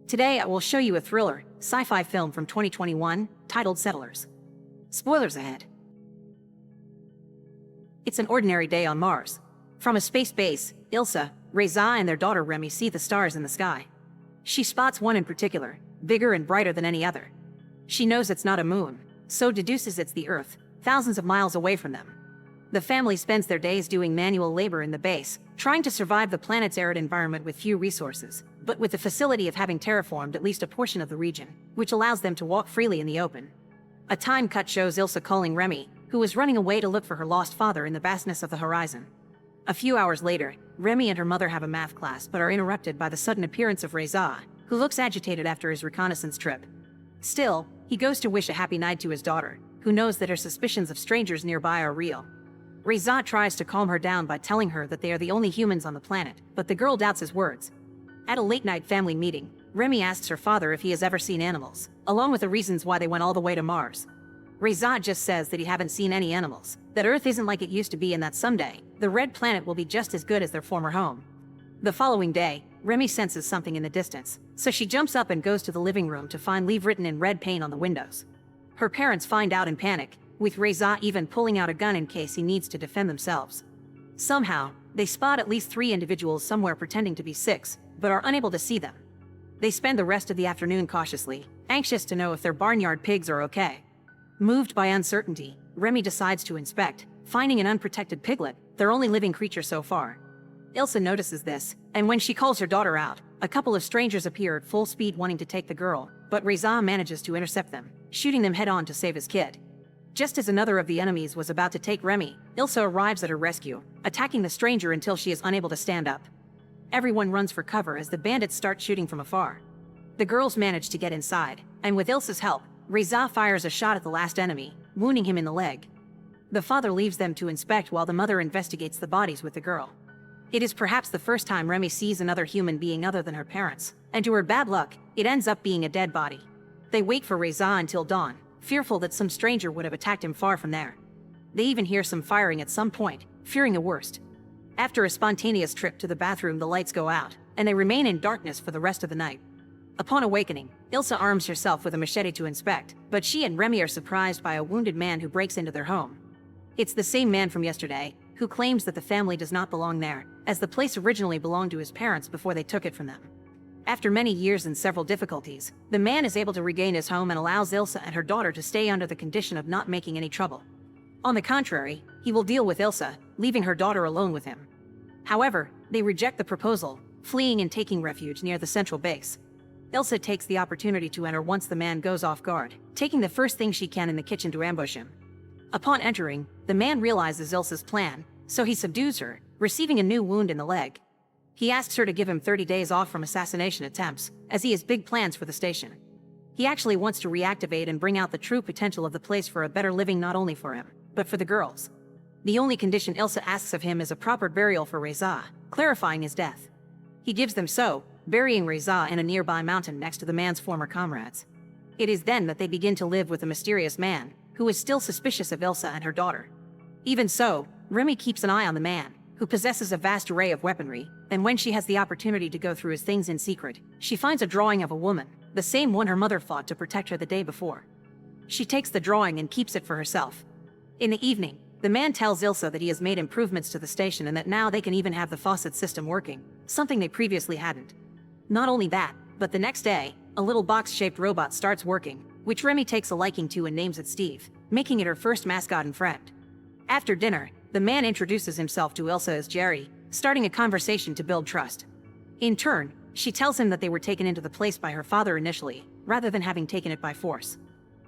Today I will show you a thriller, sci-fi film from 2021, titled Settlers. Spoilers ahead. It's an ordinary day on Mars. From a space base, Ilsa, Reza and their daughter Remy see the stars in the sky. She spots one in particular, bigger and brighter than any other. She knows it's not a moon, so deduces it's the Earth, thousands of miles away from them. The family spends their days doing manual labor in the base, trying to survive the planet's arid environment with few resources, but with the facility of having terraformed at least a portion of the region, which allows them to walk freely in the open. A time cut shows Ilsa calling Remy, who is running away to look for her lost father in the vastness of the horizon. A few hours later, Remy and her mother have a math class but are interrupted by the sudden appearance of Reza, who looks agitated after his reconnaissance trip. Still, he goes to wish a happy night to his daughter, who knows that her suspicions of strangers nearby are real. Reza tries to calm her down by telling her that they are the only humans on the planet, but the girl doubts his words. At a late-night family meeting, Remy asks her father if he has ever seen animals, along with the reasons why they went all the way to Mars. Reza just says that he haven't seen any animals, that Earth isn't like it used to be and that someday, the red planet will be just as good as their former home. The following day, Remy senses something in the distance, so she jumps up and goes to the living room to find leave written in red paint on the windows. Her parents find out and panic, with Reza even pulling out a gun in case he needs to defend themselves. Somehow, they spot at least 3 individuals somewhere pretending to be 6, but are unable to see them. They spend the rest of the afternoon cautiously, anxious to know if their barnyard pigs are okay. Moved by uncertainty, Remy decides to inspect, finding an unprotected piglet, their only living creature so far. Ilsa notices this, and when she calls her daughter out, a couple of strangers appear at full speed wanting to take the girl, but Reza manages to intercept them, shooting them head-on to save his kid. Just as another of the enemies was about to take Remy, Ilsa arrives at her rescue, attacking the stranger until she is unable to stand up. Everyone runs for cover as the bandits start shooting from afar. The girls manage to get inside, and with Ilsa's help, Reza fires a shot at the last enemy, wounding him in the leg. The father leaves them to inspect while the mother investigates the bodies with the girl. It is perhaps the first time Remy sees another human being other than her parents, and to her bad luck, it ends up being a dead body. They wait for Reza until dawn, fearful that some stranger would have attacked him far from there. They even hear some firing at some point, fearing the worst. After a spontaneous trip to the bathroom, the lights go out, and they remain in darkness for the rest of the night. Upon awakening, Ilsa arms herself with a machete to inspect, but she and Remy are surprised by a wounded man who breaks into their home. It's the same man from yesterday, who claims that the family does not belong there, as the place originally belonged to his parents before they took it from them. After many years and several difficulties, the man is able to regain his home and allows Ilsa and her daughter to stay under the condition of not making any trouble. On the contrary, he will deal with Ilsa, leaving her daughter alone with him. However, they reject the proposal, fleeing and taking refuge near the central base. Ilsa takes the opportunity to enter once the man goes off guard, taking the first thing she can in the kitchen to ambush him. Upon entering, the man realizes Ilsa's plan, so he subdues her, receiving a new wound in the leg. He asks her to give him 30 days off from assassination attempts, as he has big plans for the station. He actually wants to reactivate and bring out the true potential of the place for a better living not only for him, but for the girls. The only condition Ilsa asks of him is a proper burial for Reza, clarifying his death. He gives them so, burying Reza in a nearby mountain next to the man's former comrades. It is then that they begin to live with a mysterious man, who is still suspicious of Ilsa and her daughter. Even so, Remy keeps an eye on the man, who possesses a vast array of weaponry, and when she has the opportunity to go through his things in secret, she finds a drawing of a woman, the same one her mother fought to protect her the day before. She takes the drawing and keeps it for herself. In the evening, the man tells Ilsa that he has made improvements to the station and that now they can even have the faucet system working, something they previously hadn't. Not only that, but the next day, a little box-shaped robot starts working, which Remy takes a liking to and names it Steve, making it her first mascot and friend. After dinner, the man introduces himself to Ilsa as Jerry, starting a conversation to build trust. In turn, she tells him that they were taken into the place by her father initially, rather than having taken it by force.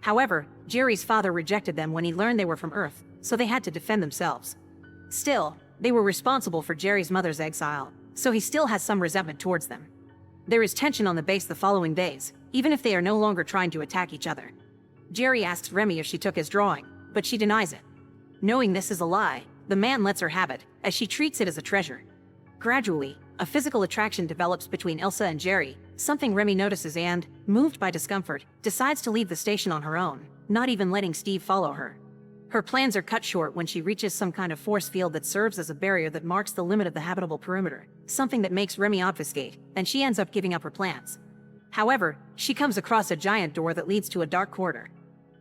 However, Jerry's father rejected them when he learned they were from Earth, so they had to defend themselves. Still, they were responsible for Jerry's mother's exile, so he still has some resentment towards them. There is tension on the base the following days, even if they are no longer trying to attack each other. Jerry asks Remy if she took his drawing, but she denies it. Knowing this is a lie, the man lets her have it, as she treats it as a treasure. Gradually, a physical attraction develops between Ilsa and Jerry, something Remy notices and, moved by discomfort, decides to leave the station on her own, not even letting Steve follow her. Her plans are cut short when she reaches some kind of force field that serves as a barrier that marks the limit of the habitable perimeter, something that makes Remy obfuscate, and she ends up giving up her plans. However, she comes across a giant door that leads to a dark corridor.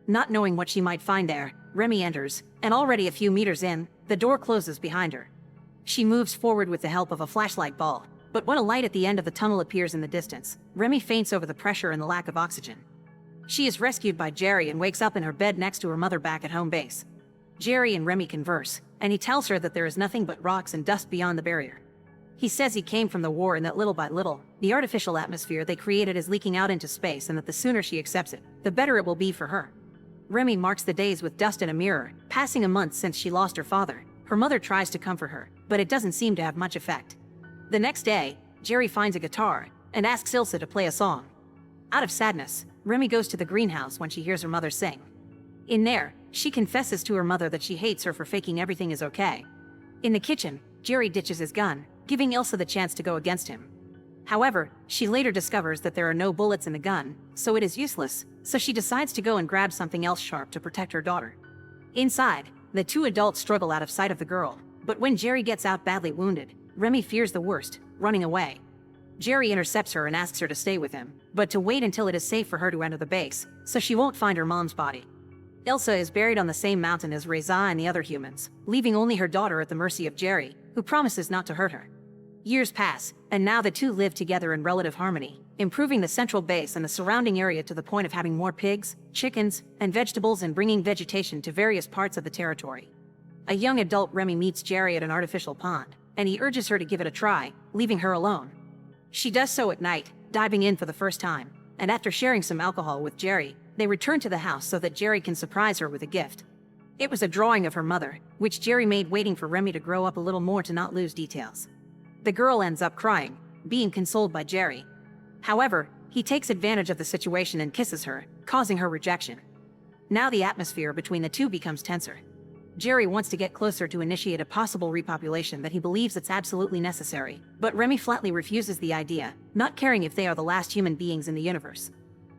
Not knowing what she might find there, Remy enters, and already a few meters in, the door closes behind her. She moves forward with the help of a flashlight bulb, but when a light at the end of the tunnel appears in the distance, Remy faints over the pressure and the lack of oxygen. She is rescued by Jerry and wakes up in her bed next to her mother back at home base. Jerry and Remy converse, and he tells her that there is nothing but rocks and dust beyond the barrier. He says he came from the war and that little by little, the artificial atmosphere they created is leaking out into space, and that the sooner she accepts it, the better it will be for her. Remy marks the days with dust in a mirror, passing a month since she lost her father. Her mother tries to comfort her, but it doesn't seem to have much effect. The next day, Jerry finds a guitar and asks Ilsa to play a song. Out of sadness, Remy goes to the greenhouse when she hears her mother sing. In there, she confesses to her mother that she hates her for faking everything is okay. In the kitchen, Jerry ditches his gun, giving Ilsa the chance to go against him. However, she later discovers that there are no bullets in the gun, so it is useless, so she decides to go and grab something else sharp to protect her daughter. Inside, the two adults struggle out of sight of the girl, but when Jerry gets out badly wounded, Remy fears the worst, running away. Jerry intercepts her and asks her to stay with him, but to wait until it is safe for her to enter the base, so she won't find her mom's body. Ilsa is buried on the same mountain as Reza and the other humans, leaving only her daughter at the mercy of Jerry, who promises not to hurt her. Years pass, and now the two live together in relative harmony, improving the central base and the surrounding area to the point of having more pigs, chickens, and vegetables, and bringing vegetation to various parts of the territory. A young adult Remy meets Jerry at an artificial pond, and he urges her to give it a try, leaving her alone. She does so at night, diving in for the first time, and after sharing some alcohol with Jerry, they return to the house so that Jerry can surprise her with a gift. It was a drawing of her mother, which Jerry made waiting for Remy to grow up a little more to not lose details. The girl ends up crying, being consoled by Jerry. However, he takes advantage of the situation and kisses her, causing her rejection. Now the atmosphere between the two becomes tenser. Jerry wants to get closer to initiate a possible repopulation that he believes it's absolutely necessary, but Remy flatly refuses the idea, not caring if they are the last human beings in the universe.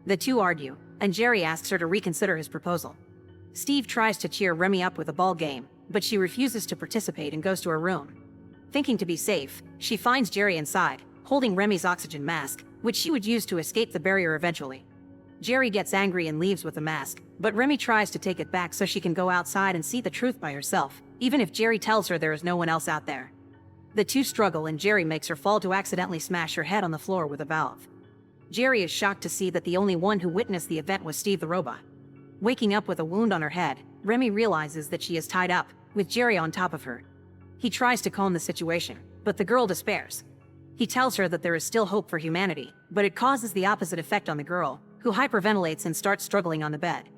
The two argue, and Jerry asks her to reconsider his proposal. Steve tries to cheer Remy up with a ball game, but she refuses to participate and goes to her room. Thinking to be safe, she finds Jerry inside, holding Remy's oxygen mask, which she would use to escape the barrier eventually. Jerry gets angry and leaves with the mask, but Remy tries to take it back so she can go outside and see the truth by herself, even if Jerry tells her there is no one else out there. The two struggle and Jerry makes her fall to accidentally smash her head on the floor with a valve. Jerry is shocked to see that the only one who witnessed the event was Steve the robot. Waking up with a wound on her head, Remy realizes that she is tied up, with Jerry on top of her. He tries to calm the situation, but the girl despairs. He tells her that there is still hope for humanity, but it causes the opposite effect on the girl, who hyperventilates and starts struggling on the bed.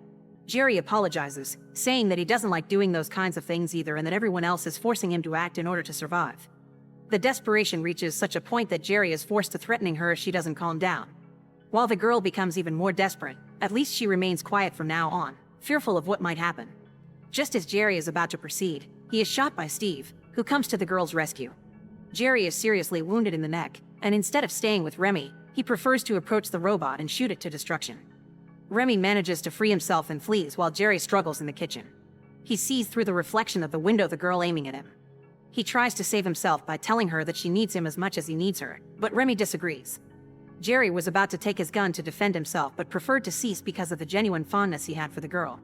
Jerry apologizes, saying that he doesn't like doing those kinds of things either and that everyone else is forcing him to act in order to survive. The desperation reaches such a point that Jerry is forced to threatening her if she doesn't calm down. While the girl becomes even more desperate, at least she remains quiet from now on, fearful of what might happen. Just as Jerry is about to proceed, he is shot by Steve, who comes to the girl's rescue. Jerry is seriously wounded in the neck, and instead of staying with Remy, he prefers to approach the robot and shoot it to destruction. Remy manages to free himself and flees while Jerry struggles in the kitchen. He sees through the reflection of the window the girl aiming at him. He tries to save himself by telling her that she needs him as much as he needs her, but Remy disagrees. Jerry was about to take his gun to defend himself but preferred to cease because of the genuine fondness he had for the girl.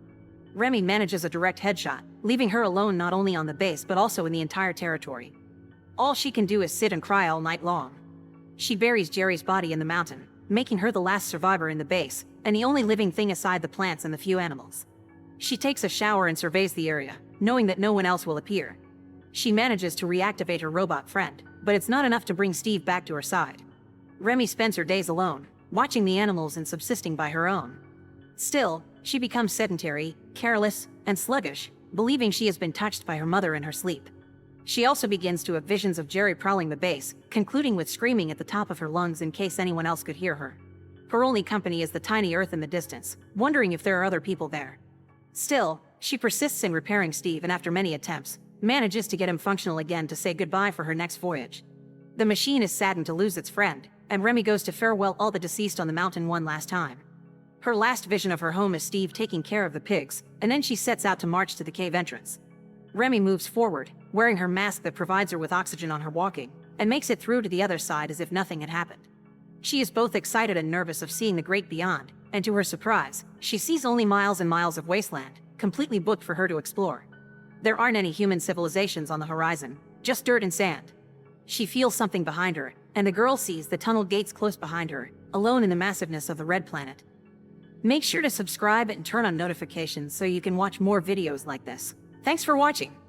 Remy manages a direct headshot, leaving her alone not only on the base but also in the entire territory. All she can do is sit and cry all night long. She buries Jerry's body in the mountain, making her the last survivor in the base, and the only living thing aside the plants and the few animals. She takes a shower and surveys the area, knowing that no one else will appear. She manages to reactivate her robot friend, but it's not enough to bring Steve back to her side. Remy spends her days alone, watching the animals and subsisting by her own. Still, she becomes sedentary, careless, and sluggish, believing she has been touched by her mother in her sleep. She also begins to have visions of Jerry prowling the base, concluding with screaming at the top of her lungs in case anyone else could hear her. Her only company is the tiny Earth in the distance, wondering if there are other people there. Still, she persists in repairing Steve and after many attempts, manages to get him functional again to say goodbye for her next voyage. The machine is saddened to lose its friend, and Remy goes to farewell all the deceased on the mountain one last time. Her last vision of her home is Steve taking care of the pigs, and then she sets out to march to the cave entrance. Remy moves forward, wearing her mask that provides her with oxygen on her walking, and makes it through to the other side as if nothing had happened. She is both excited and nervous of seeing the great beyond, and to her surprise, she sees only miles and miles of wasteland, completely booked for her to explore. There aren't any human civilizations on the horizon, just dirt and sand. She feels something behind her, and the girl sees the tunnel gates close behind her, alone in the massiveness of the red planet. Make sure to subscribe and turn on notifications so you can watch more videos like this. Thanks for watching.